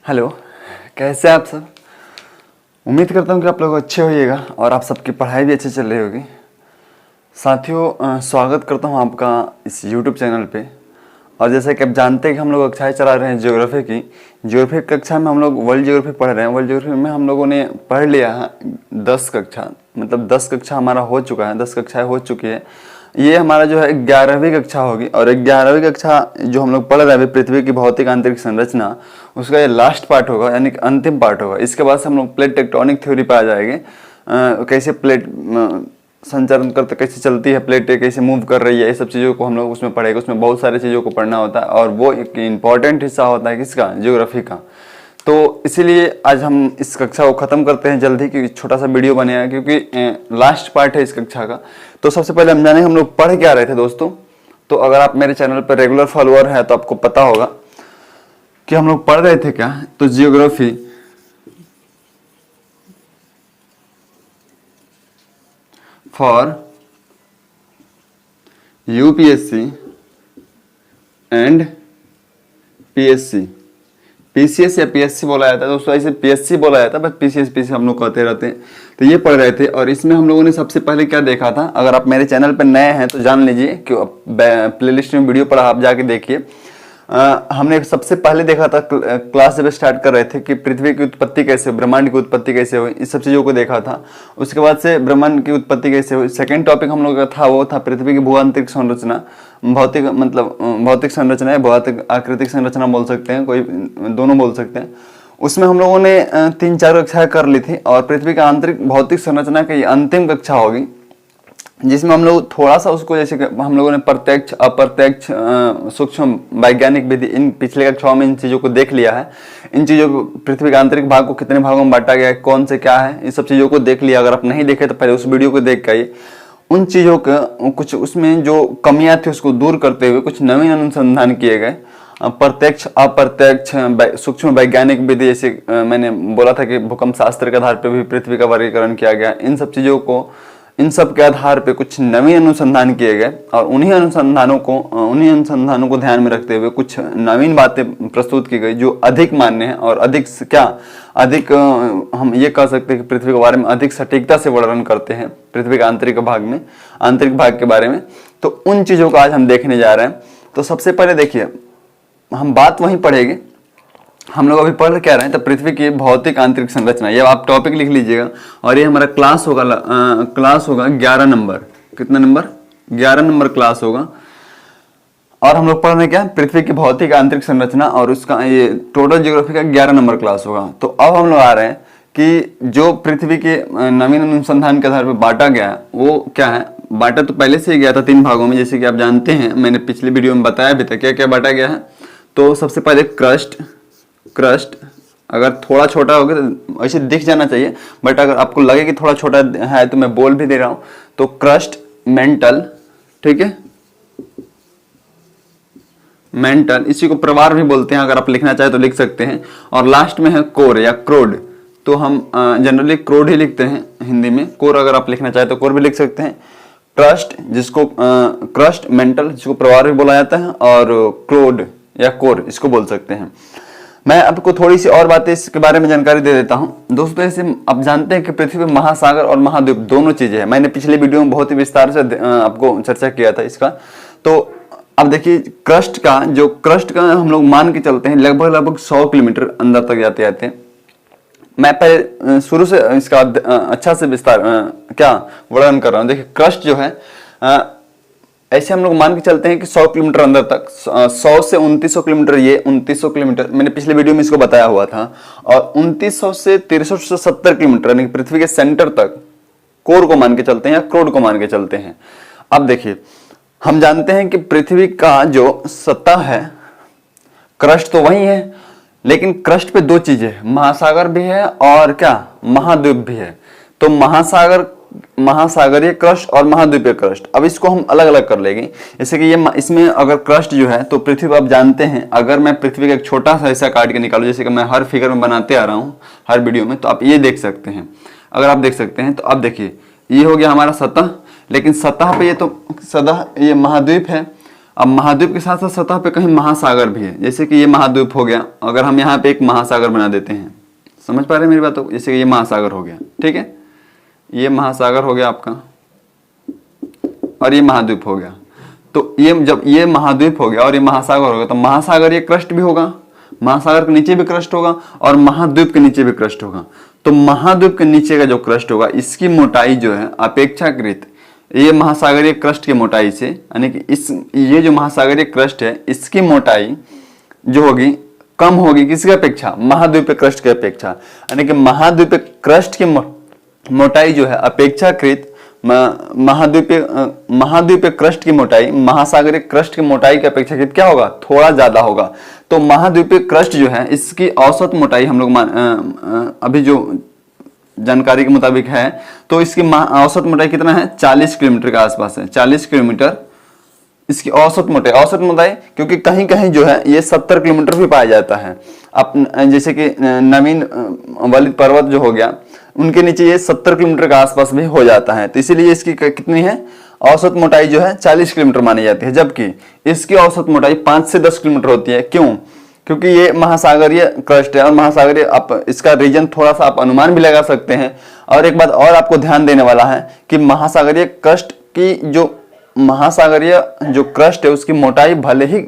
Hello, कैसे हैं आप सब। उम्मीद करता हूँ कि आप लोग अच्छे होइएगा और आप सबकी पढ़ाई भी अच्छी चल रही होगी। साथियों, स्वागत करता हूँ आपका इस यूट्यूब चैनल पे। और जैसे कि आप जानते हैं कि हम लोग कक्षाएँ चला रहे हैं ज्योग्राफी की। ज्योग्राफी कक्षा में हम लोग वर्ल्ड ज्योग्राफी पढ़ रहे हैं। वर्ल्ड ज्योग्राफी में हम लोगों ने पढ़ लिया है 10 कक्षा, मतलब 10 कक्षा हमारा हो चुका है, 10 कक्षाएँ हो चुकी है। ये हमारा जो है 11वीं कक्षा होगी और 11वीं कक्षा जो हम लोग पढ़ रहे हैं अभी, पृथ्वी की भौतिक आंतरिक संरचना, उसका ये लास्ट पार्ट होगा, यानी कि अंतिम पार्ट होगा। इसके बाद से हम लोग प्लेट टेक्टोनिक थ्योरी पे आ जाएंगे। कैसे प्लेट संचालन करते, कैसे चलती है प्लेटें, कैसे मूव कर रही है, ये सब चीज़ों को हम लोग उसमें पढ़ेंगे। उसमें बहुत सारी चीज़ों को पढ़ना होता है और वो एक इम्पॉर्टेंट हिस्सा होता है किसका, ज्योग्राफी का। तो इसीलिए आज हम इस कक्षा को ख़त्म करते हैं जल्दी, क्योंकि छोटा सा वीडियो बनेगा, क्योंकि लास्ट पार्ट है इस कक्षा का। तो सबसे पहले हम जानेंगे हम लोग पढ़ क्या रहे थे दोस्तों। तो अगर आप मेरे चैनल पर रेगुलर फॉलोअर हैं तो आपको पता होगा कि हम लोग पढ़ रहे थे क्या। तो geography for UPSC and PSC, PCS या पीएससी बोला जाता है दोस्तों, ऐसे पीएससी बोला जाता है, बस पीसीएस हम लोग कहते रहते हैं। तो ये पढ़ रहे थे और इसमें हम लोगों ने सबसे पहले क्या देखा था। अगर आप मेरे चैनल पर नए हैं तो जान लीजिए कि प्लेलिस्ट में वीडियो पढ़ा, आप जाके देखिए। हमने सबसे पहले देखा था, क्लास जब स्टार्ट कर रहे थे, कि पृथ्वी की उत्पत्ति कैसे, ब्रह्मांड की उत्पत्ति कैसे हुई, इस सब चीज़ों को देखा था। उसके बाद से ब्रह्मांड की उत्पत्ति कैसे हुई। सेकंड टॉपिक हम लोग का था वो था पृथ्वी की भू आंतरिक संरचना, भौतिक मतलब भौतिक संरचना है, भौतिक आकृतिक संरचना बोल सकते हैं, कोई दोनों बोल सकते हैं। उसमें हम लोगों ने 3-4 कक्षाएं कर ली थी और पृथ्वी का आंतरिक भौतिक संरचना की अंतिम कक्षा होगी, जिसमें हम लोग थोड़ा सा उसको, जैसे कि हम लोगों ने प्रत्यक्ष अप्रत्यक्ष सूक्ष्म वैज्ञानिक विधि, इन पिछले कक्षाओं में इन चीज़ों को देख लिया है। इन चीज़ों को, पृथ्वी के आंतरिक भाग को कितने भागों में बांटा गया है, कौन से क्या है, इन सब चीज़ों को देख लिया। अगर आप नहीं देखे तो पहले उस वीडियो को देख के आइए। उन चीज़ों का कुछ उसमें जो कमियां थी उसको दूर करते हुए कुछ नवीन अनुसंधान किए गए। प्रत्यक्ष अप्रत्यक्ष सूक्ष्म वैज्ञानिक विधि, जैसे मैंने बोला था कि भूकंप शास्त्र के आधार पर भी पृथ्वी का वर्गीकरण किया गया। इन सब चीज़ों को, इन सब के आधार पे कुछ नवीन अनुसंधान किए गए और उन्हीं अनुसंधानों को ध्यान में रखते हुए कुछ नवीन बातें प्रस्तुत की गई जो अधिक मान्य है और अधिक हम ये कह सकते हैं कि पृथ्वी के बारे में अधिक सटीकता से वर्णन करते हैं, पृथ्वी के आंतरिक भाग के बारे में। तो उन चीज़ों को आज हम देखने जा रहे हैं। तो सबसे पहले देखिए, हम बात वहीं पढ़ेंगे। हम लोग अभी पढ़ क्या रहे हैं, तो पृथ्वी की भौतिक आंतरिक संरचना, ये आप टॉपिक लिख लीजिएगा। और ये हमारा क्लास होगा 11 नंबर। कितना नंबर? 11 नंबर क्लास होगा। और हम लोग पढ़ रहे क्या, पृथ्वी की भौतिक आंतरिक संरचना, और उसका ये टोटल ज्योग्राफी का 11 नंबर क्लास होगा। तो अब हम लोग आ रहे हैं कि जो पृथ्वी के नवीन अनुसंधान के आधार पर बांटा गया वो क्या है। बांटा तो पहले से ही गया था 3 भागों में, जैसे कि आप जानते हैं, मैंने पिछले वीडियो में बताया भी था क्या क्या बांटा गया है। तो सबसे पहले क्रस्ट अगर थोड़ा छोटा हो गया तो ऐसे दिख जाना चाहिए, बट अगर आपको लगे कि थोड़ा छोटा है तो मैं बोल भी दे रहा हूं। तो क्रस्ट, मेंटल, ठीक है, मेंटल, इसी को प्रवार भी बोलते हैं, अगर आप लिखना चाहे तो लिख सकते हैं। और लास्ट में है कोर या क्रोड। तो हम जनरली क्रोड ही लिखते हैं हिंदी में। कोर अगर आप लिखना चाहे तो कोर भी लिख सकते हैं। क्रस्ट मेंटल, जिसको प्रवार भी बोला जाता है, और क्रोड या कोर इसको बोल सकते हैं। मैं आपको थोड़ी सी और बातें इसके बारे में जानकारी दे देता हूं दोस्तों। ऐसे आप जानते हैं कि पृथ्वी में महासागर और महाद्वीप दोनों चीजें हैं। मैंने पिछले वीडियो में बहुत ही विस्तार से आपको चर्चा किया था इसका। तो अब देखिए, क्रस्ट का हम लोग मान के चलते हैं लगभग 100 किलोमीटर अंदर तक जाते हैं। मैं पहले शुरू से इसका अच्छा से विस्तार वर्णन कर रहा हूँ। देखिए, क्रस्ट जो है, ऐसे हम लोग मान के चलते हैं कि 100 किलोमीटर अंदर तक, 100 से 2900 किलोमीटर, ये 2900 किलोमीटर मैंने पिछले वीडियो में इसको बताया हुआ था। और 2900 से 1370 किलोमीटर यानी पृथ्वी के सेंटर तक कोर को मान के चलते हैं या क्रोड को मान के चलते हैं। अब देखिए, हम जानते हैं कि पृथ्वी का जो सतह है, क्रस्ट तो वही है, लेकिन क्रस्ट पे 2 चीजें है, महासागर भी है और क्या, महाद्वीप भी है। तो महासागरीय क्रस्ट और महाद्वीपीय क्रस्ट, अब इसको हम अलग अलग कर लेंगे। जैसे कि ये इसमें अगर क्रस्ट जो है, तो पृथ्वी आप जानते हैं, अगर मैं पृथ्वी का एक छोटा सा हिस्सा काट के निकालूं, जैसे कि मैं हर फिगर में बनाते आ रहा हूं हर वीडियो में, तो आप ये देख सकते हैं। अगर आप देख सकते हैं तो अब देखिए, ये हो गया हमारा सतह, लेकिन सतह पे ये महाद्वीप है। अब महाद्वीप के साथ साथ सतह पे कहीं महासागर भी है, जैसे कि ये महाद्वीप हो गया, अगर हम यहाँ पे एक महासागर बना देते हैं, समझ पा रहे हैं मेरी बात को, जैसे कि ये महासागर हो गया, ठीक है, ये महासागर हो गया आपका और ये महाद्वीप हो गया। तो ये जब ये महाद्वीप हो गया और ये महासागर हो गया तो महासागर ये क्रस्ट भी होगा, महासागर के नीचे भी क्रस्ट होगा और महाद्वीप के नीचे भी क्रस्ट होगा। तो महाद्वीप के नीचे का जो क्रस्ट होगा इसकी मोटाई जो है अपेक्षाकृत ये महासागरीय क्रस्ट की मोटाई से, यानी कि ये जो महासागरीय क्रस्ट है इसकी मोटाई जो होगी कम होगी किसकी अपेक्षा, महाद्वीपीय क्रस्ट की अपेक्षा, यानी कि महाद्वीपीय क्रस्ट की मोटाई जो है अपेक्षाकृत महाद्वीपीय क्रस्ट की मोटाई महासागरीय क्रस्ट की मोटाई की अपेक्षाकृत क्या होगा, थोड़ा ज्यादा होगा। तो महाद्वीपीय क्रस्ट जो है इसकी औसत मोटाई हम लोग अभी जो जानकारी के मुताबिक है तो इसकी औसत मोटाई कितना है, 40 किलोमीटर के आसपास है, 40 किलोमीटर इसकी औसत मोटाई क्योंकि कहीं कहीं जो है ये 70 किलोमीटर भी पाया जाता है। अब जैसे कि नवीन वलित पर्वत जो हो गया उनके नीचे ये 70 किलोमीटर के आसपास भी हो जाता है, तो इसीलिए इसकी कितनी है, औसत मोटाई जो है 40 किलोमीटर मानी जाती है, जबकि इसकी औसत मोटाई 5 से 10 किलोमीटर होती है। क्यों, क्योंकि ये महासागरीय क्रस्ट है और महासागरीय आप इसका रीजन थोड़ा सा आप अनुमान भी लगा सकते हैं। और एक बात और आपको ध्यान देने वाला है कि महासागरीय क्रस्ट की जो महासागरीय जो क्रस्ट है उसकी मोटाई भले ही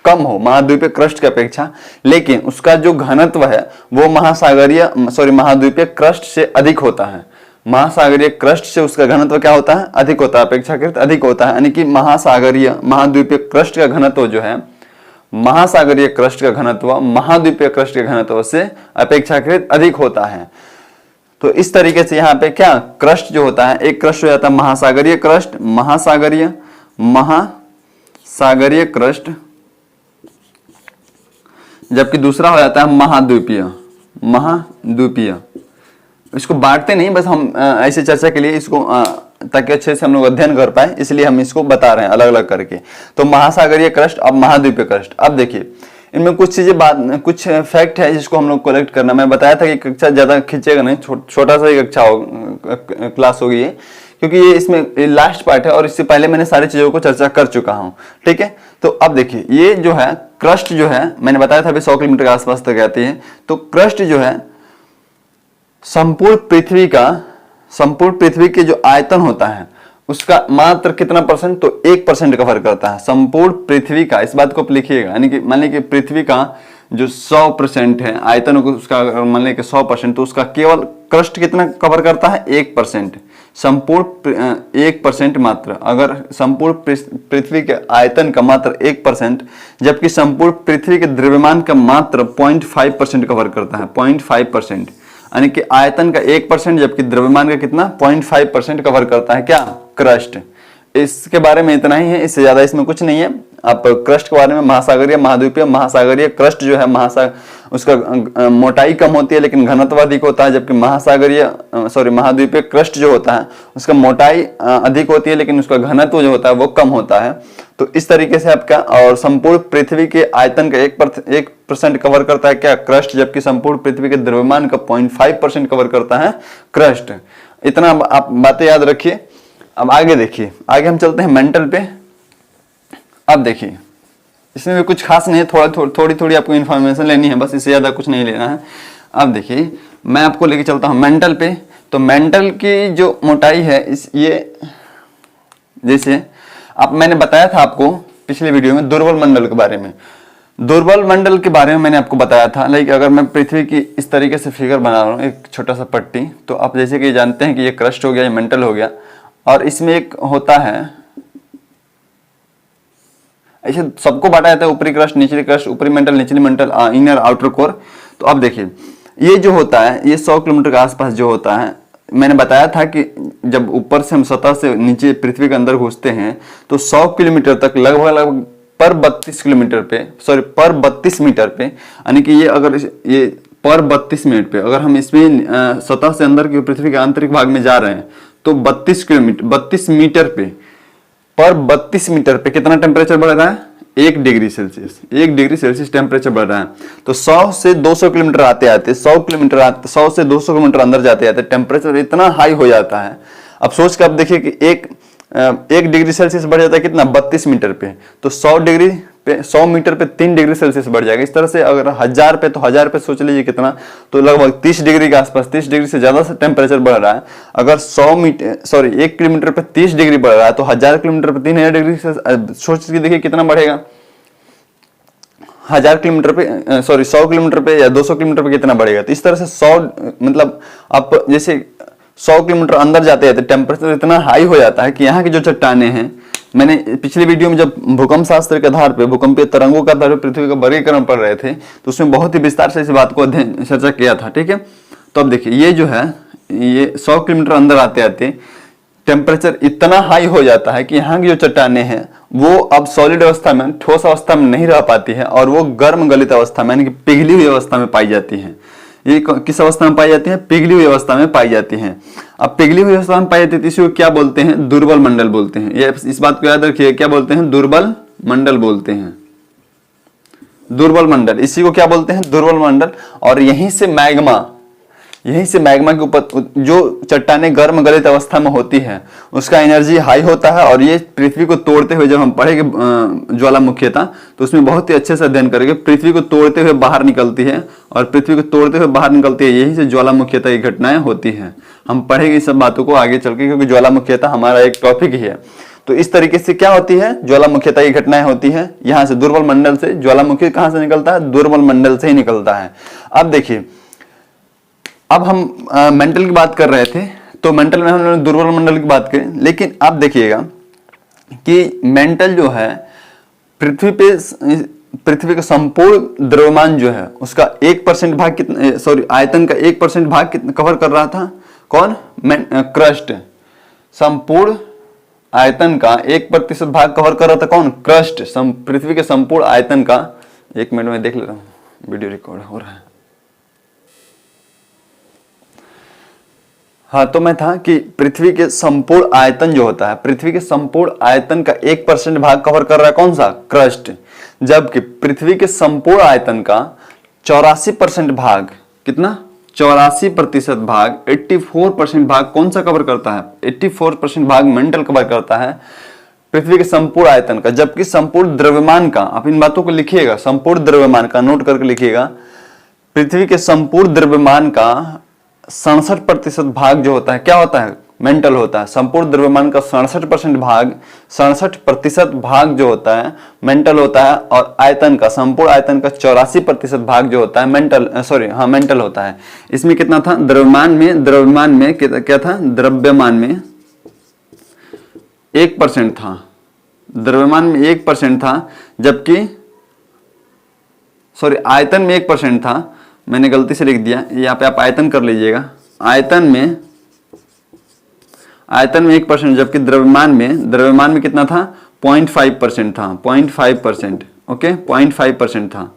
कम हो महाद्वीपीय क्रस्ट की अपेक्षा, लेकिन उसका जो घनत्व है वो महाद्वीपीय क्रस्ट से अधिक होता है। महासागरीय क्रस्ट से उसका घनत्व क्या होता है, अधिक होता है, अपेक्षाकृत अधिक होता है, यानी कि महाद्वीपीय क्रस्ट का घनत्व जो है महासागरीय क्रस्ट का घनत्व महाद्वीपीय क्रस्ट के घनत्व से अपेक्षाकृत अधिक होता है। तो इस तरीके से यहाँ पे क्या क्रस्ट जो होता है, एक क्रस्ट हो जाता है महासागरीय क्रस्ट, महासागरीय क्रस्ट, जबकि दूसरा हो जाता है महाद्वीपीय। इसको बांटते नहीं, बस हम ऐसे चर्चा के लिए इसको ताकि अच्छे से हम लोग अध्ययन कर पाए इसलिए हम इसको बता रहे हैं अलग अलग करके। तो महासागरीय क्रस्ट अब महाद्वीपीय क्रस्ट। अब देखिए इनमें कुछ चीजें कुछ फैक्ट है जिसको हम लोग कलेक्ट करना। मैं बताया था कि कक्षा ज्यादा खींचेगा नहीं, छोटा सा ही कक्षा क्लास होगी ये, क्योंकि ये इसमें लास्ट पार्ट है और इससे पहले मैंने सारी चीजों को चर्चा कर चुका हूँ, ठीक है। तो अब देखिए ये जो है क्रस्ट जो है मैंने बताया था अभी 100 किलोमीटर के आसपास तक आती है। तो क्रस्ट जो है संपूर्ण पृथ्वी के जो आयतन होता है उसका मात्र कितना परसेंट, तो 1% कवर करता है संपूर्ण पृथ्वी का। इस बात को आप लिखिएगा, यानी कि मान लीजिए पृथ्वी का जो 100% है आयतन उसका मान लीजिए 100%, तो उसका केवल क्रस्ट कितना कवर करता है, 1%, संपूर्ण 1% मात्र। अगर संपूर्ण पृथ्वी के आयतन का मात्र 1%, जबकि संपूर्ण पृथ्वी के द्रव्यमान का मात्र 0.5% कवर करता है, 0.5%, यानी कि आयतन का 1% जबकि द्रव्यमान का कितना 0.5% कवर करता है क्या, क्रस्ट। इसके बारे में इतना ही है, इससे ज्यादा इसमें कुछ नहीं है। आप क्रस्ट के बारे में महासागरीय क्रस्ट जो है उसका मोटाई कम होती है लेकिन घनत्व अधिक होता है, जबकि महाद्वीपीय क्रस्ट जो होता है उसका मोटाई अधिक होती है लेकिन उसका घनत्व जो होता है वो कम होता है। तो इस तरीके से आपका और संपूर्ण पृथ्वी के आयतन का 1% कवर करता है क्या, क्रस्ट, जबकि संपूर्ण पृथ्वी के द्रव्यमान का 0.5% कवर करता है क्रस्ट। इतना आप बातें याद रखिए। अब आगे देखिए, आगे हम चलते हैं मेंटल पे। अब देखिए इसमें भी कुछ खास नहीं है, थोड़ी आपको इन्फॉर्मेशन लेनी है बस, इससे ज्यादा कुछ नहीं लेना है। अब देखिए मैं आपको लेके चलता हूं मेंटल पे। तो मेंटल की जो मोटाई है ये जैसे अब मैंने बताया था आपको पिछले वीडियो में दुर्बल मंडल के बारे में। दुर्बल मंडल के बारे में मैंने आपको बताया था, लाइक अगर मैं पृथ्वी की इस तरीके से फिगर बना रहा हूँ एक छोटा सा पट्टी, तो आप जैसे कि जानते हैं कि ये क्रस्ट हो गया, ये मेंटल हो गया, और इसमें एक होता है ऐसे सबको बांटा जाता है ऊपरी क्रस्ट, निचली क्रस्ट, ऊपरी मेंटल, निचली मेंटल, इनर आउटर कोर। तो अब देखिए ये जो होता है ये 100 किलोमीटर के आसपास जो होता है, मैंने बताया था कि जब ऊपर से हम सतह से नीचे पृथ्वी के अंदर घुसते हैं तो 100 किलोमीटर तक लगभग पर 32 मीटर पे, यानी कि ये अगर ये पर 32 मिनट पे अगर हम इसमें सतह से अंदर की पृथ्वी के आंतरिक भाग में जा रहे हैं तो 32 मीटर पे पर 32 मीटर पे कितना टेम्परेचर बढ़ रहा है, 1 डिग्री सेल्सियस टेम्परेचर बढ़ रहा है। तो 100 से 200 किलोमीटर आते 100 से 200 किलोमीटर अंदर जाते टेम्परेचर इतना हाई हो जाता है। अब सोच के आप देखिए कि एक 1 डिग्री सेल्सियस बढ़ जाता है कितना, 32 मीटर पे। तो 100 डिग्री पे 100 मीटर पे 3 डिग्री सेल्सियस बढ़ जाएगा। इस तरह से अगर 1000 पे, तो 1000 पे सोच लीजिए कितना, तो लगभग 30 डिग्री के आसपास, 30 डिग्री से ज्यादा से टेम्परेचर बढ़ रहा है। अगर 1 किलोमीटर पे 30 डिग्री बढ़ रहा है, तो 1000 किलोमीटर पे 3000 डिग्री से सोच के देखिए कितना बढ़ेगा। 100 किलोमीटर पे 100 किलोमीटर पे या 200 किलोमीटर पे कितना बढ़ेगा। तो इस तरह से 100 मतलब आप जैसे 100 किलोमीटर अंदर जाते जाते टेम्परेचर इतना हाई हो जाता है कि यहाँ की जो चट्टाने हैं, मैंने पिछली वीडियो में जब भूकंप शास्त्र के आधार पे, भूकंपीय तरंगों के आधार पर पृथ्वी का वर्गीकरण पढ़ रहे थे, तो उसमें बहुत ही विस्तार से इस बात को चर्चा किया था। ठीक है, तो अब देखिए ये जो है, ये 100 किलोमीटर अंदर आते आते टेम्परेचर इतना हाई हो जाता है कि यहाँ की जो चट्टाने हैं वो अब सॉलिड अवस्था में, ठोस अवस्था में नहीं रह पाती है, और वो गर्म गलित अवस्था में, यानी कि पिघली हुई अवस्था में पाई जाती है। ये किस अवस्था में पाई जाती है, पिघली हुई अवस्था में पाई जाती है। अब पिघली हुई अवस्था में पाई जाती है, इसी को क्या बोलते हैं, दुर्बल मंडल बोलते हैं। ये इस बात को याद रखिए, क्या बोलते हैं, दुर्बल मंडल बोलते हैं, दुर्बल मंडल, इसी को क्या बोलते हैं, दुर्बल मंडल। और यहीं से मैग्मा के ऊपर जो चट्टाने गर्म गलित अवस्था में होती है, उसका एनर्जी हाई होता है, और ये पृथ्वी को तोड़ते हुए, जब हम पढ़ेंगे ज्वालामुखीता, तो उसमें बहुत ही अच्छे से अध्ययन करेंगे, पृथ्वी को तोड़ते हुए बाहर निकलती है, और पृथ्वी को तोड़ते हुए बाहर निकलती है, यही से ज्वालामुखीता की घटनाएं होती हैं। हम पढ़ेंगे इस सब बातों को आगे चल के, क्योंकि ज्वालामुखीता हमारा एक टॉपिक ही है। तो इस तरीके से क्या होती है, ज्वालामुखीता की घटनाएं होती है। यहाँ से दुर्बल मंडल से ज्वालामुखी कहाँ से निकलता है, दुर्बल मंडल से ही निकलता है। अब देखिए, अब हम मेंटल की बात कर रहे थे, तो मेंटल में हम लोगों ने दुर्बल मंडल की बात करी, लेकिन अब देखिएगा कि मेंटल जो है, पृथ्वी का संपूर्ण द्रव्यमान जो है, उसका 1% भाग कितना, आयतन का 1% भाग कितना कवर कर रहा था, कौन, क्रस्ट। संपूर्ण आयतन का 1% भाग कवर कर रहा था कौन, क्रस्ट। पृथ्वी के संपूर्ण आयतन का, 1 मिनट में देख ले रहा हूं, वीडियो रिकॉर्ड हो रहा है। हाँ, तो मैं था कि पृथ्वी के संपूर्ण आयतन जो होता है, पृथ्वी के संपूर्ण आयतन का 1% भाग कवर कर रहा है कौन सा, क्रस्ट। जबकि पृथ्वी के संपूर्ण आयतन का 84% भाग, कितना, 84% भाग, 84% भाग कौन सा कवर करता है, 84% भाग मेंटल कवर करता है पृथ्वी के संपूर्ण आयतन का। जबकि संपूर्ण द्रव्यमान का, आप इन बातों को लिखिएगा, संपूर्ण द्रव्यमान का नोट करके लिखिएगा, पृथ्वी के संपूर्ण द्रव्यमान का 67% भाग जो होता है, क्या होता है, मेंटल होता है। संपूर्ण द्रव्यमान का 67% भाग जो होता है मेंटल होता है, और आयतन का, संपूर्ण आयतन का 84% भाग जो होता है मेंटल होता है। इसमें कितना था, द्रव्यमान में क्या था, द्रव्यमान में 1% था, द्रव्यमान में 1% था, जबकि आयतन में 1% था, मैंने गलती से लिख दिया, यहाँ पे आप आयतन कर लीजिएगा, आयतन में 1%, जबकि द्रव्यमान में कितना था, 0.5% था, 0.5%, ओके, 0.5% था।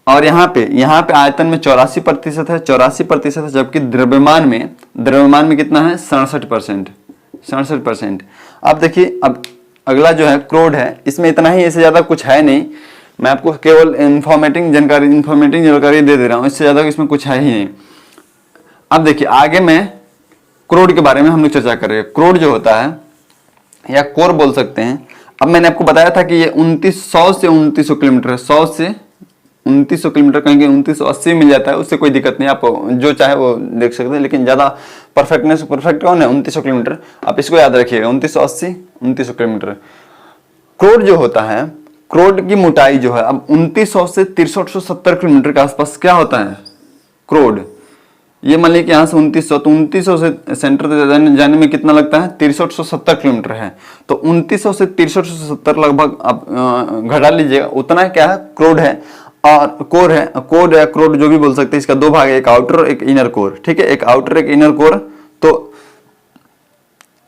और यहाँ पे आयतन में 84% है, 84% है, जबकि द्रव्यमान में कितना है, 67%। अब देखिए, अब अगला जो है क्रोड है, इसमें इतना ही, इससे ज्यादा कुछ है नहीं, मैं आपको केवल इन्फॉर्मेटिव जानकारी दे रहा हूं, इससे ज्यादा इसमें कुछ है ही नहीं। अब देखिए, आगे मैं क्रोड के बारे में हम लोग चर्चा करेंगे। क्रोड जो होता है, या कोर बोल सकते हैं। अब मैंने आपको बताया था कि ये 2900 से 2900 किलोमीटर है, 100 से 2900 किलोमीटर, कहीं 2980 मिल जाता है, उससे कोई दिक्कत नहीं, आप जो चाहे वो देख सकते हैं, लेकिन ज्यादा परफेक्ट कौन है, 2900 किलोमीटर। आप इसको याद रखिएगा, 2980 2900 किलोमीटर। क्रोड जो होता है, क्रोड की मोटाई जो है, अब 2900 से 6370 किलोमीटर के आसपास क्या होता है, क्रोड। ये मान लीजिए कि यहाँ से 2900, तो 2900 से सेंटर जाने में कितना लगता है, 6370 किलोमीटर है। तो 2900 से 6370 लगभग आप घटा लीजिएगा, उतना क्या है, क्रोड है। और कोर है, क्रोड जो भी बोल सकते हैं, इसका 2 भाग है, एक आउटर और एक इनर कोर, ठीक है, एक आउटर एक इनर कोर। तो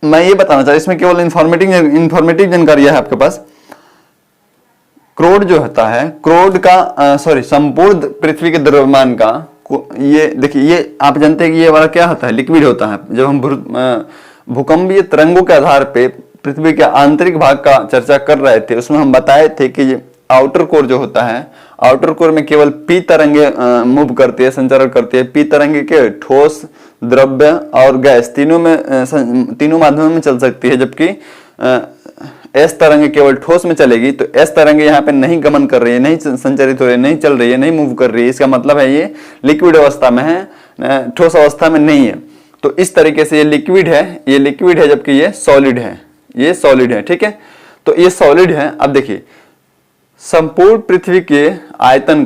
मैं ये बताना चाहता हूं, इसमें केवल इंफॉर्मेटिव जानकारी है आपके पास। क्रोड जो होता है, क्रोड का संपूर्ण पृथ्वी के द्रव्यमान का, ये देखिए, ये आप जानते हैं कि ये वाला क्या होता है, लिक्विड होता है। जब हम भूकंपीय तरंगों के आधार पे पृथ्वी के आंतरिक भाग का चर्चा कर रहे थे, उसमें हम बताए थे कि ये आउटर कोर जो होता है, आउटर कोर में केवल पी तरंगे मूव करती है, संचारण करती है। पी तरंगे के ठोस, द्रव्य और गैस तीनों माध्यमों में चल सकती है, जबकि एस तरंग केवल ठोस में चलेगी। तो एस तरंग यहाँ पे नहीं गमन कर रही है, नहीं संचरित हो रही है, नहीं चल रही है, नहीं मूव कर रही है। इसका मतलब है ये लिक्विड अवस्था में है, ठोस अवस्था में नहीं है। तो इस तरीके से ये लिक्विड है, जबकि ये सॉलिड है, ठीक है। तो ये सॉलिड है। अब देखिए संपूर्ण पृथ्वी के आयतन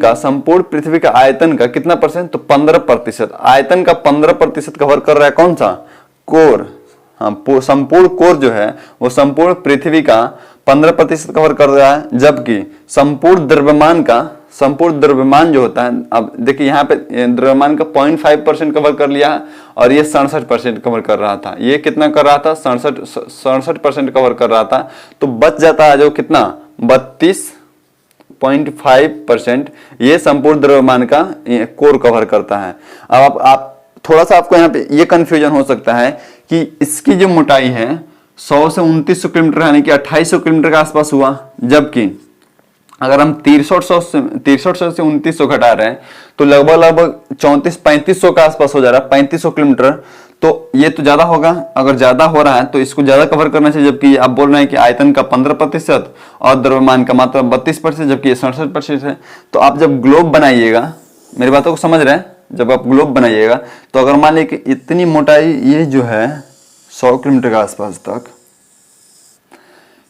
का कितना परसेंट, तो 15%। आयतन का 15% कवर कर रहा है कौन सा, कोर। हाँ, संपूर्ण कोर जो है वो संपूर्ण पृथ्वी का 15% कवर कर रहा है, जबकि संपूर्ण द्रव्यमान जो होता है, अब देखिए यहाँ पे द्रव्यमान का 0.5% कवर कर लिया है और ये 67% कवर कर रहा था। ये कितना कर रहा था, 67% कवर कर रहा था। तो बच जाता है जो कितना, 32.5%। ये संपूर्ण द्रव्यमान का कोर कवर करता है। अब आप थोड़ा सा आपको यहाँ पे ये कंफ्यूजन हो सकता है कि इसकी जो मोटाई है 100 से 2900 किलोमीटर यानी कि 2800 किलोमीटर के आसपास हुआ, जबकि अगर हम 6300 से 2900 घटा रहे हैं तो लगभग 3400-3500 के आसपास हो जा रहा है, 3500 किलोमीटर। तो ये तो ज्यादा होगा। अगर ज्यादा हो रहा है तो इसको ज्यादा कवर करना चाहिए, जबकि आप बोल रहे हैं कि आयतन का 15% और द्रव्यमान का मात्र 32%, जबकि 67% है। तो आप जब ग्लोब बनाइएगा, मेरी बातों को समझ रहे हैं, जब आप ग्लोब बनाइएगा तो अगर मान लीजिए कि इतनी मोटाई ये जो है 100 किलोमीटर के आसपास तक,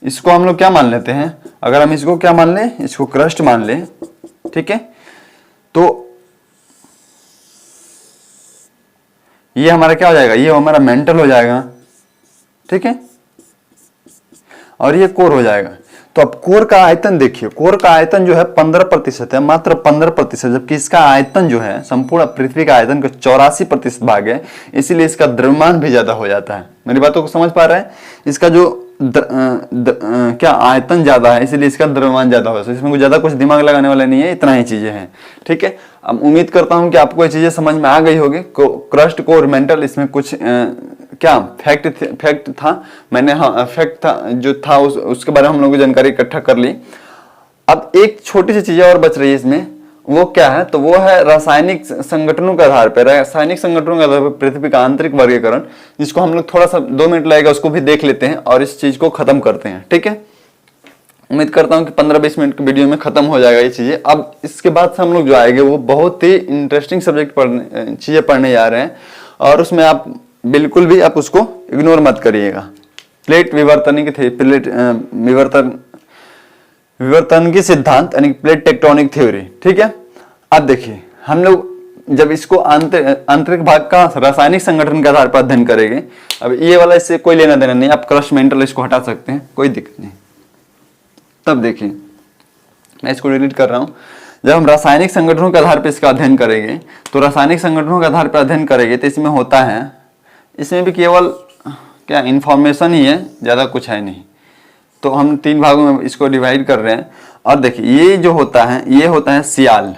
इसको हम लोग क्या मान लेते हैं, अगर हम इसको क्या मान लें, इसको क्रस्ट मान लें, ठीक है। तो ये हमारा क्या हो जाएगा, ये हमारा मेंटल हो जाएगा, ठीक है, और ये कोर हो जाएगा। तो अब कोर का आयतन देखिए, कोर का आयतन जो है 15% है, मात्र 15%, जबकि इसका आयतन जो है संपूर्ण पृथ्वी का आयतन का 84% भाग है, इसीलिए इसका द्रव्यमान भी ज्यादा हो जाता है। मेरी बातों को समझ पा रहे हैं, इसका जो क्या आयतन ज्यादा है, इसीलिए इसका द्रव्यमान ज्यादा हो जाता है। इसमें कुछ ज्यादा कुछ दिमाग लगाने वाला नहीं है, इतना ही चीजें हैं, ठीक है। अब उम्मीद करता हूं कि आपको ये चीजें समझ में आ गई होगी। क्रस्ट, कोर, मेंटल, इसमें कुछ क्या फैक्ट था, मैंने हाँ फैक्ट था जो था उसके बारे में हम लोगों की जानकारी इकट्ठा कर ली। अब एक छोटी सी चीज और बच रही है इसमें, वो क्या है, तो वो है रासायनिक संगठनों के आधार पर पृथ्वी का आंतरिक वर्गीकरण, जिसको हम लोग थोड़ा सा 2 मिनट लगेगा उसको भी देख लेते हैं और इस चीज को खत्म करते हैं, ठीक है। उम्मीद करता हूं कि 15-20 मिनट की वीडियो में खत्म हो जाएगा ये चीजें। अब इसके बाद से हम लोग जो आएंगे वो बहुत ही इंटरेस्टिंग सब्जेक्ट चीजें पढ़ने जा रहे हैं, और उसमें आप बिल्कुल भी आप उसको इग्नोर मत करिएगा। प्लेट विवर्तनिकी सिद्धांत यानी प्लेट टेक्टोनिक थ्योरी, ठीक है। अब देखिए हम लोग जब इसको आंतरिक भाग का रासायनिक संगठन के आधार पर अध्ययन करेंगे, अब ये वाला इससे कोई लेना देना नहीं, आप क्रस्ट, मेंटल इसको हटा सकते हैं, कोई दिक्कत नहीं। तब देखिए मैं इसको डिलीट कर रहा हूं। जब हम रासायनिक संगठनों के आधार पर इसका अध्ययन करेंगे, तो रासायनिक संगठनों के आधार पर अध्ययन करेंगे तो इसमें होता है, इसमें भी केवल क्या इंफॉर्मेशन ही है, ज्यादा कुछ है नहीं। तो हम 3 भागों में इसको डिवाइड कर रहे हैं। और देखिए ये जो होता है, ये होता है सियाल,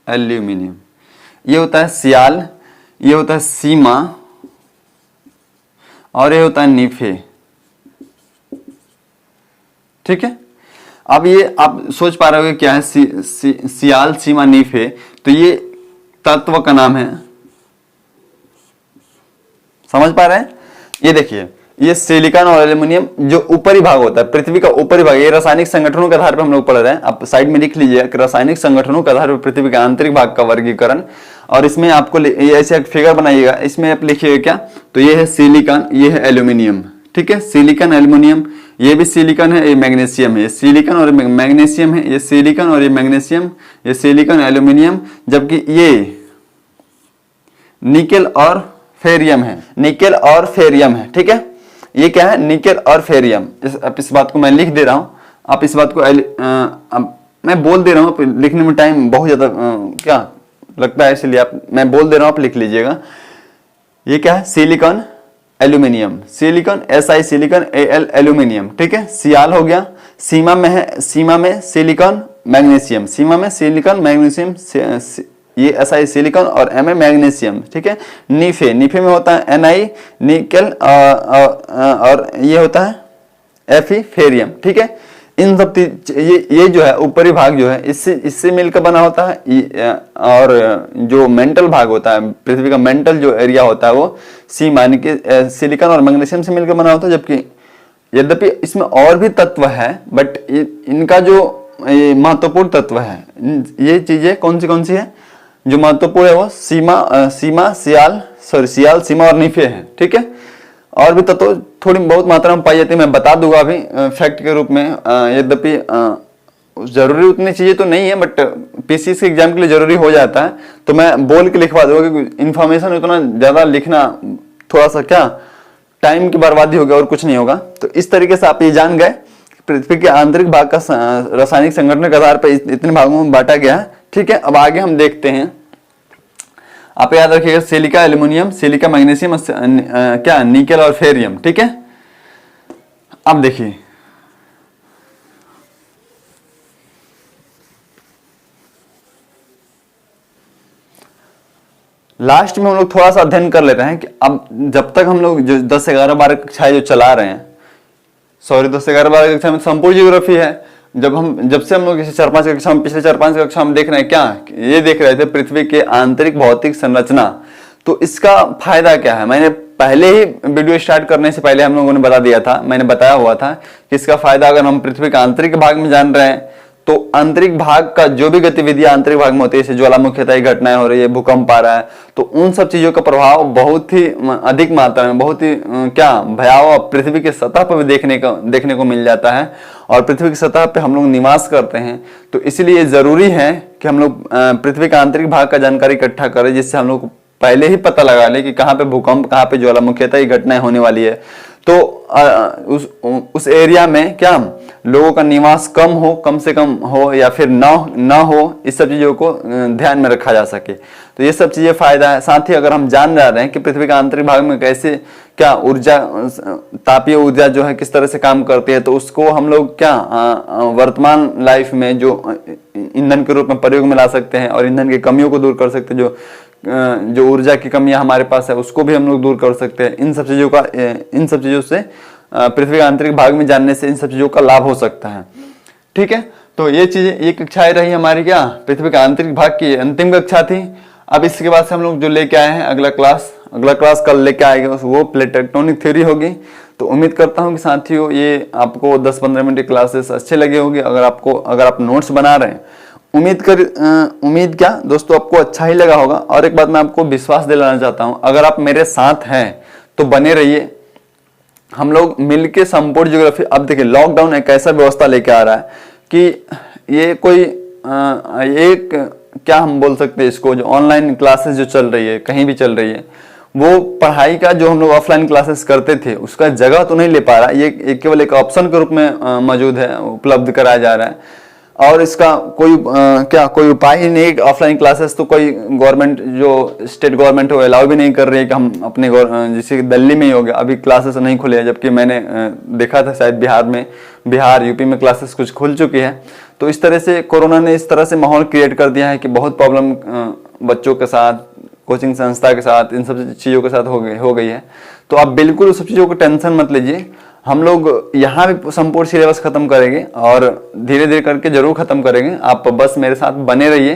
एल्यूमिनियम, ये होता है सियाल, ये होता है सीमा, और ये होता है नीफे, ठीक है। अब ये आप सोच पा रहे हो क्या है, सियाल, सीमा, नीफे, तो ये तत्व का नाम है, समझ पा रहे हैं। ये देखिए ये सिलिकॉन और एल्यूमिनियम जो ऊपरी भाग होता है, पृथ्वी का ऊपरी भाग, ये रासायनिक संगठनों के आधार पर हम लोग पढ़ रहे हैं। आप साइड में लिख लीजिए कि रासायनिक संगठनों के आधार पर पृथ्वी का आंतरिक भाग का वर्गीकरण। और इसमें आपको ऐसे एक फिगर बनाइएगा, इसमें आप लिखिएगा क्या, तो ये है सिलिकॉन, ये है एल्यूमिनियम, ठीक है। सिलिकॉन, एल्यूमिनियम, ये भी सिलिकॉन है, ये मैग्नीशियम है, ये सिलिकॉन और मैग्नीशियम है, ये सिलिकॉन और ये मैग्नीशियम, ये सिलिकॉन, एल्यूमिनियम, जबकि ये निकेल और फेरियम है, निकेल और फेरियम है, ठीक है। ये क्या है, निकेल और फेरियम। इस बात को मैं लिख दे रहा हूं, आप इस बात को मैं बोल दे रहा हूं, लिखने में टाइम बहुत ज्यादा क्या लगता है, इसलिए मैं बोल दे रहा हूं, आप लिख लीजिएगा। ये क्या है, silicon, aluminium, silicon, SI silicon, AL aluminium, ठीक है। सियाल हो गया, सीमा में है, सीमा में सिलिकॉन, मैग्नीशियम, सीमा में सिलिकॉन, मैग्नीशियम, ये SI सिलिकॉन और Ma मैग्नीशियम, ठीक है। नीफे, नीफे में होता है Ni निकेल और ये होता है Fe फेरियम, ठीक है। इन सब ये जो है ऊपरी भाग जो है इससे मिलकर बना होता है, और जो मेंटल भाग होता है पृथ्वी का मेंटल जो एरिया होता है वो सी मानी के सिलिकॉन और मैग्नीशियम से मिलकर बना होता है। जबकि यद्यपि इसमें और भी तत्व है, बट इनका जो महत्वपूर्ण तत्व है, ये चीजें कौन सी है जो महत्वपूर्ण है वो सियाल, सीमा और निफे है। ठीक है, और भी तत्व थोड़ी बहुत मात्रा में पाई जाती है, मैं बता दूंगा अभी फैक्ट के रूप में। यद्यपि जरूरी उतनी चीजें तो नहीं है, बट पीसीएस के एग्जाम के लिए जरूरी हो जाता है, तो मैं बोल के लिखवा दूंगा, क्योंकि इन्फॉर्मेशन उतना ज्यादा लिखना थोड़ा सा क्या टाइम की बर्बादी होगी और कुछ नहीं होगा। तो इस तरीके से आप ये जान गए पृथ्वी के आंतरिक भाग का रासायनिक संगठन के आधार पर इतने भागों में बांटा गया है। ठीक है, अब आगे हम देखते हैं। आप याद रखिएगा सिलिका एल्यूमिनियम, सिलिका मैग्नीशियम, क्या निकेल और फेरियम। ठीक है, अब देखिए लास्ट में हम लोग थोड़ा सा अध्ययन कर लेते हैं कि अब जब तक हम लोग जो 10, 11, 12 कक्षाएं जो चला रहे हैं, 10, 11, 12 कक्षा में संपूर्ण ज्योग्राफी है। जब से हम लोग पिछले 4-5 कक्षा में देख रहे हैं, क्या ये देख रहे थे पृथ्वी के आंतरिक भौतिक संरचना। तो इसका फायदा क्या है, मैंने पहले ही वीडियो स्टार्ट करने से पहले हम लोगों ने बता दिया था, मैंने बताया हुआ था कि इसका फायदा अगर हम पृथ्वी के आंतरिक भाग में जान रहे हैं तो आंतरिक भाग का जो भी गतिविधियां आंतरिक भाग में होती है, जैसे ज्वालामुखीय घटनाएं हो रही है, भूकंप आ रहा है, तो उन सब चीजों का प्रभाव बहुत ही अधिक मात्रा में, बहुत ही क्या भयावह पृथ्वी की सतह पर भी देखने को मिल जाता है। और पृथ्वी की सतह पे हम लोग निवास करते हैं, तो इसलिए जरूरी है कि हम लोग पृथ्वी का आंतरिक भाग का जानकारी इकट्ठा करें, जिससे हम लोग पहले ही पता लगा ले कि कहाँ पे भूकंप, कहाँ पे ज्वालामुखीय घटनाएं होने वाली है। तो उस एरिया में क्या लोगों का निवास कम से कम हो या फिर ना हो, इस सब चीजों को ध्यान में रखा जा सके। तो ये सब चीजें फायदा है। साथ ही अगर हम जान रहे हैं कि पृथ्वी का आंतरिक भाग में कैसे क्या ऊर्जा, तापीय ऊर्जा जो है किस तरह से काम करती है, तो उसको हम लोग क्या वर्तमान लाइफ में जो ईंधन के रूप में प्रयोग में ला सकते हैं और ईंधन की कमियों को दूर कर सकते हैं। जो ऊर्जा की कमियां हमारे पास है उसको भी हम लोग दूर कर सकते हैं। इन सब चीजों से पृथ्वी के आंतरिक भाग में जानने से इन सब चीजों का लाभ हो सकता है। ठीक है, तो ये चीजें, ये कक्षाएं रही हमारी क्या पृथ्वी के आंतरिक भाग की अंतिम कक्षा थी। अब इसके बाद से हम लोग जो लेके आए हैं अगला क्लास कल लेके आएंगे, वो प्लेट टेक्टोनिक थ्योरी होगी। तो उम्मीद करता हूँ कि साथियों ये आपको 10-15 मिनट की क्लासेस अच्छे लगे होंगे। अगर आप नोट्स बना रहे हैं, उम्मीद क्या दोस्तों आपको अच्छा ही लगा होगा। और एक बात मैं आपको विश्वास दिलाना चाहता हूं, अगर आप मेरे साथ हैं तो बने रहिए, हम लोग मिलके संपूर्ण ज्योग्राफी। अब देखिए लॉकडाउन एक ऐसा व्यवस्था लेके आ रहा है कि ये कोई एक क्या हम बोल सकते हैं इसको, जो ऑनलाइन क्लासेस जो चल रही है, कहीं भी चल रही है, वो पढ़ाई का जो हम लोग ऑफलाइन क्लासेस करते थे उसका जगह तो नहीं ले पा रहा। ये केवल एक ऑप्शन के रूप में मौजूद है, उपलब्ध कराया जा रहा है। और इसका कोई उपाय ही नहीं। ऑफलाइन क्लासेस तो कोई गवर्नमेंट, जो स्टेट गवर्नमेंट हो, अलाउ भी नहीं कर रही है कि हम अपने जैसे दिल्ली में ही हो गया अभी क्लासेस नहीं खुले हैं, जबकि मैंने देखा था शायद बिहार यूपी में क्लासेस कुछ खुल चुकी है। तो इस तरह से कोरोना ने इस तरह से माहौल क्रिएट कर दिया है कि बहुत प्रॉब्लम बच्चों के साथ, कोचिंग संस्था के साथ, इन सब चीज़ों के साथ हो गई है। तो आप बिल्कुल उस सब चीज़ों को टेंशन मत लीजिए। हम लोग यहाँ भी संपूर्ण सिलेबस खत्म करेंगे और धीरे धीरे करके जरूर खत्म करेंगे। आप बस मेरे साथ बने रहिए।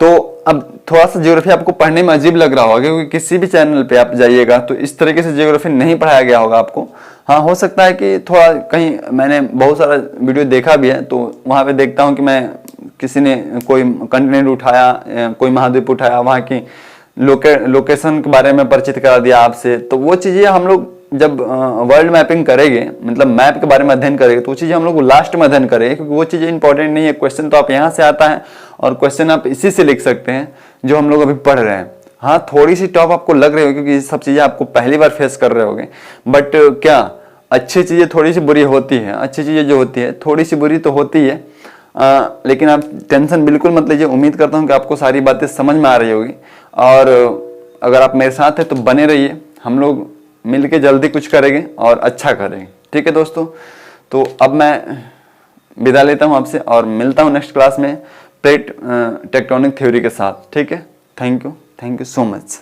तो अब थोड़ा सा ज्योग्राफी आपको पढ़ने में अजीब लग रहा होगा, क्योंकि किसी भी चैनल पे आप जाइएगा तो इस तरीके से ज्योग्राफी नहीं पढ़ाया गया होगा आपको। हाँ, हो सकता है कि थोड़ा कहीं, मैंने बहुत सारा वीडियो देखा भी है, तो वहाँ पे देखता हूँ कि मैं किसी ने कोई कंटिनेंट उठाया, कोई महाद्वीप उठाया, वहाँ की लोकेशन के बारे में परिचित करा दिया आपसे। तो वो चीज़ें हम लोग जब वर्ल्ड मैपिंग करेंगे, मतलब मैप के बारे में अध्ययन करेंगे, तो वो चीज़ें हम लोग लास्ट में अध्ययन करेंगे, क्योंकि वो चीज़ें इंपॉर्टेंट नहीं है। क्वेश्चन तो आप यहाँ से आता है और क्वेश्चन आप इसी से लिख सकते हैं जो हम लोग अभी पढ़ रहे हैं। हाँ, थोड़ी सी टफ आपको लग रही होगी क्योंकि ये सब चीज़ें आपको पहली बार फेस कर रहे होंगे, बट क्या अच्छी चीज़ें थोड़ी सी बुरी होती है। अच्छी चीज़ें जो होती है थोड़ी सी बुरी तो होती है, लेकिन आप टेंशन बिल्कुल मत लीजिए। उम्मीद करता हूँ कि आपको सारी बातें समझ में आ रही होगी। और अगर आप मेरे साथ हैं तो बने रहिए, हम लोग मिलके जल्दी कुछ करेंगे और अच्छा करेंगे। ठीक है दोस्तों, तो अब मैं विदा लेता हूँ आपसे और मिलता हूँ नेक्स्ट क्लास में प्लेट टेक्टोनिक थ्योरी के साथ। ठीक है, थैंक यू सो मच।